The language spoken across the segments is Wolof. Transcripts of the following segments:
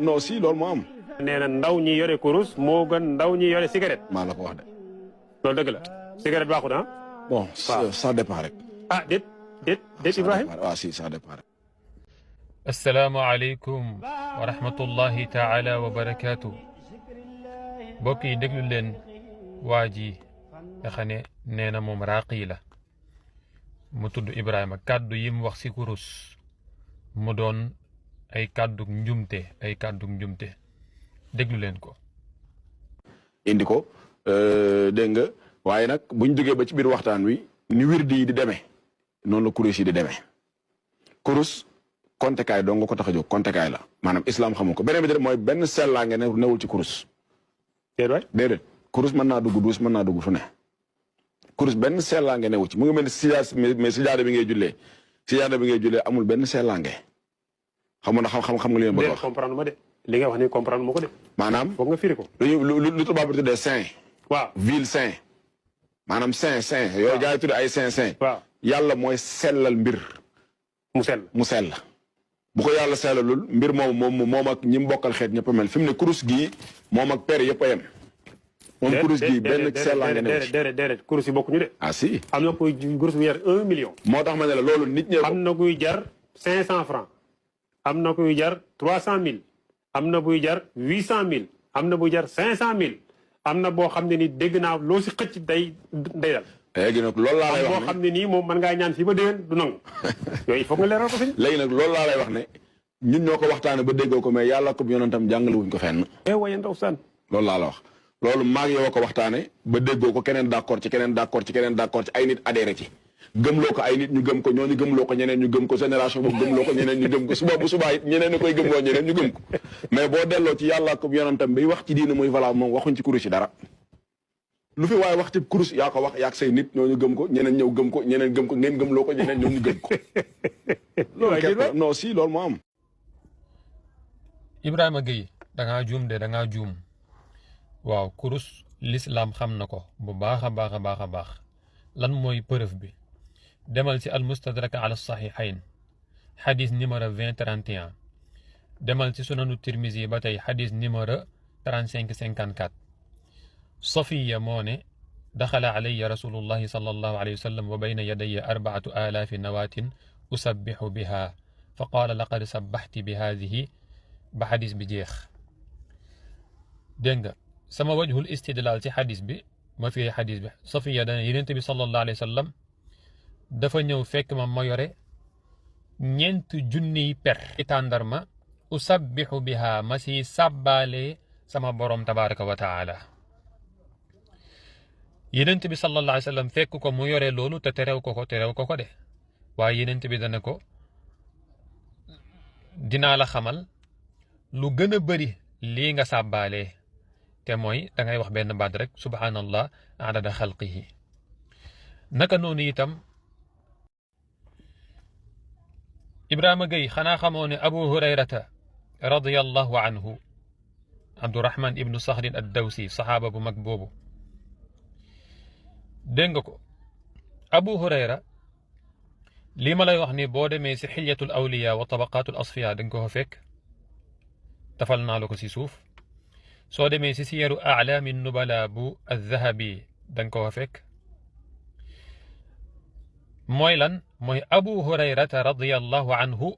non si loolu moo am. nee na ndaw ñi yore kurus moo gën ndaw ñi yore cigarette. maa la ko wax de. loolu dëgg la cigarette baaxul ah. bon ça dépend rek. ah déet Ibrahima. waaw si ça dépend rek. asalaamaaleykum wa rahmatullahi taala wa barakaatu. mbokk yi déglu leen waa ji nga xam ne nee na moom raaqi la mu tudd Ibrahima kàddu yi mu wax si kurus mu doon ay kàddu njumte déglu leen ko. indi ko dégg nga waaye nag buñ jógee ba ci biir waxtaan wi ni wirdi yi di demee noonu la kurus yi di demee kurus kontekaay dong nga ko tax a jóg kontekaay la maanaam islam xamu ko beneen bi mooy benn sellaa nge newul ci kurus. déedéet kurus mën naa dugg duus mën naa dugg fu ne kurus benn sellaange newu ci mu ngi mel ni mais sijaada bi ngay jullee amul benn sellaange xam nga li ma bëgg a wax. comprendre ma de li nga wax ni comprendre ma ko de. maanaam foog nga firi ko. lu tubaab bi tuddee saint. waaw ville saint. maanaam saint yooyu gars yi tuddee ay saint. waaw yàlla mooy sellal mbir. mu sell. bu ko yàlla sellalul mbir moom ak ñi mu bokkal xeet ñëpp a mel fi mu ne kurus gii moom ak per yëpp a yem. moom kurus gii benn sellaange newu ci. déedéet kurus yi bokkuñu de. ah si. am na kuy kurus bu jar 1 million. moo tax ma ne la loolu nit ñi. am na kuy jar 500 francs. am na kuy jar 300 000. am na buy jar 800 000. am na buy jar 500 000. am na boo xam ne ni dégg naa loo si xëcc day dal. léegi nag loolu laa lay wax ne boo xam ne nii moom mën ngaa ñaan fii ba déwén du nangu yooyu il faut nga leeral ko sëñ. léegi nag loolu laa lay wax ne ñun ñoo ko waxtaane ba déggoo ko mais yàlla ko yonentam jàngale wuñ ko fenn. waaye ndaw saan loolu laa la wax loolu maag yow ko waxtaane ba déggoo ko keneen d'accord ci keneen d'accord ci ay nit adhéré ci gëmloo ko ay nit ñu gëm ko ñooñu gëmloo ko ñeneen ñu gëm ko génération boobu gëmloo ko ñeneen ñu gëm ko suba bu subaa it ñeneen ñi koy gëmloo ñeneen ñu gëm ko mais boo delloo ci yàlla ko yonentam bay wax ci diina muy valable moom waxuñ ci kurus ci dara lu fi waaye wax ci kurus yaa ko wax yaa ak say nit ñooñu gëm ko ñeneen ñëw gëm ko ñeneen gëm ko ngeen gëmloo ko ñeneen ñoom ñu gëm ko loolu non si loolu moo am. Ibrahima Gueye da ngaa juum waaw kurus l'islam xam na ko bu baax a baax lan mooy preuve bi demal ci al mustadrak ala saxihayn xadis numéro 2031 demal ci sunanu tirmisi ba tey xadis numéro 3554 Safiya moo ne daxala alayya rasulullahi sallallahu alayhi wa sallam wa bayna yadayya 4000 nawaatin usabbihu biha fa qaala laqad sabbaxti bi haadihi ba xadis bi jeex dégg nga sama wajhul istidlaal ci xadis bi ma firi xadis bi Safiya dana Yonent bi sallallahu alayhi wa sallam dafa ñëw fekk ma yore 4,000 per i tàndarma usabbihu biha ma si sàbbaale sama borom tabaraka wa taala Yonent bi sallallahu alayhi wa sallam fekk ko mu yore loolu te terew ko de waaye Yonent bi dana ko dinaa la xamal lu gën a bëri lii nga sàbbaale te mooy da ngay wax benn baat rek subhanallah adada xalqihi naka noonu itam Ibrahima Gueye xanaa xamoo ne Abu Hurayrata radiyallahu anhu Abdurahman ibnu Saxrin ad-Dawsi saxaaba bu mag boobu dégg nga ko Abu Hurayra lii ma lay wax ni boo demee si xilyatul awliya wa tabaqatul asfiya da nga ko fa fekk tafal naa la ko si suuf soo demee si siyaru a'laami nubala bu az-Zahabi da nga ko fa fekk mooy lan mooy Abu Hurayrata radiyallahu anhu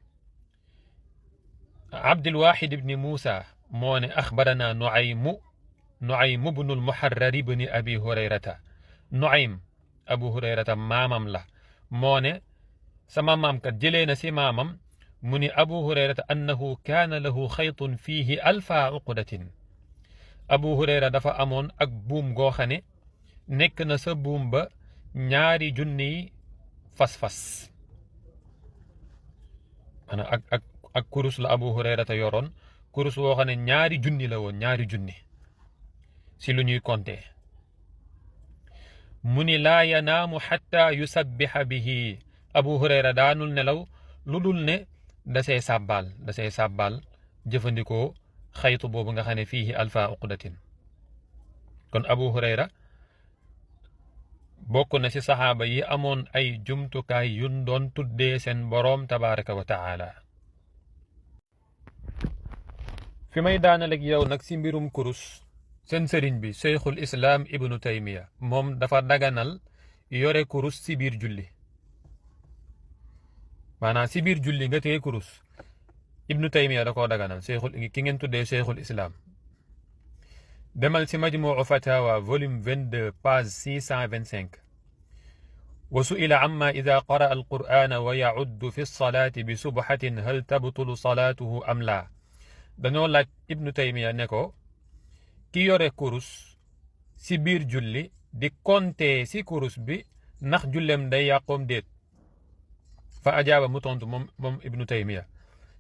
Abdulwahid ibni Muusa moo ne axbarana Nuaymu bnul Muharrar ibni Abi Hurayrata Nuaym Abu Hurayrata maamam la moo ne sama maam kat jëlee na si maamam mu ni Abu Hurayrata annahu kaana lahu xaytun fiihi 1000 uqdatin Abu Hurayra dafa amoon ak buum goo xam ne nekk na sa buum ba 2,000 fas-fas maanaam ak kurus la Abu Hurayrata yoroon kurus woo xam ne 2,000 la woon 2,000 si lu ñuy compter mu ni laa yanaamu xatta yusabbixa bihi Abu Hurayra daanul nelaw lu dul ne da see sàbbaal jëfandikoo xaytu boobu nga xam ne fiihi 1000 uqdatin kon Abu Hurayra bokk na ci saxaaba yi amoon ay jumtukaay yun doon tuddee seen boroom tabaraka wa taala fi may daanaleeg yow nag si mbirum kurus seen sëriñ bi cheikhul islam ibnu taymiya moom dafa daganal yore kurus si biir julli maanaam si biir julli nga téye kurus ibnu taymiya da koo daganal ki ngeen tuddee cheikhul islam demal si majmuu fatawa volume 22 page 625 wa su'ila amma ida qara'a alqur'ana wa ya'uddu fi lsalati bi subhatin hal tabtulu salatuhu am la dañoo laaj ibnu taymiya ne ko ki yore kurus si biir julli di konte si kurus bi ndax jullem day yàqoom déet fa ajaaba mu tontu moom ibnu taymiya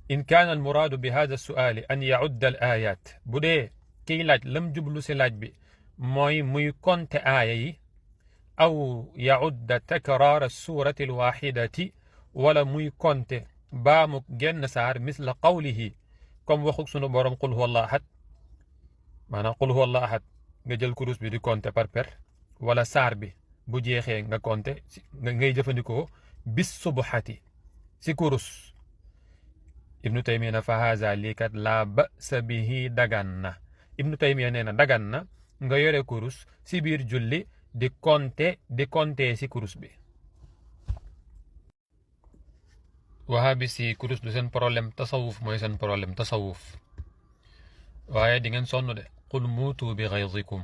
in kaana almuraadu bi hada su'aali an ya'udda al ayat bu dee kiy laaj lam jublu si laaj bi mooy muy konte aaya yi aw ya'udda takraara suurati alwaxidati wala muy konte baamuk genn saar misla qawlihi comme waxuk sunu borom qul huwa allah ahad maanaam qul huwa allah ahad nga jël kurus bi di konte par per wala saar bi bu jeexee nga konte ngay jëfandikoo bis subhati si kurus ibnu taymiya na fa haza lii kat laa ba'sa bihi dagan na ibnu taymiya nee na dagan na nga yore kurus si biir julli di konte si kurus bi wahabi si kurus du seen problème tasawuf mooy seen problème tasawuf waaye di ngeen sonn de qul muutu bi ghayzikum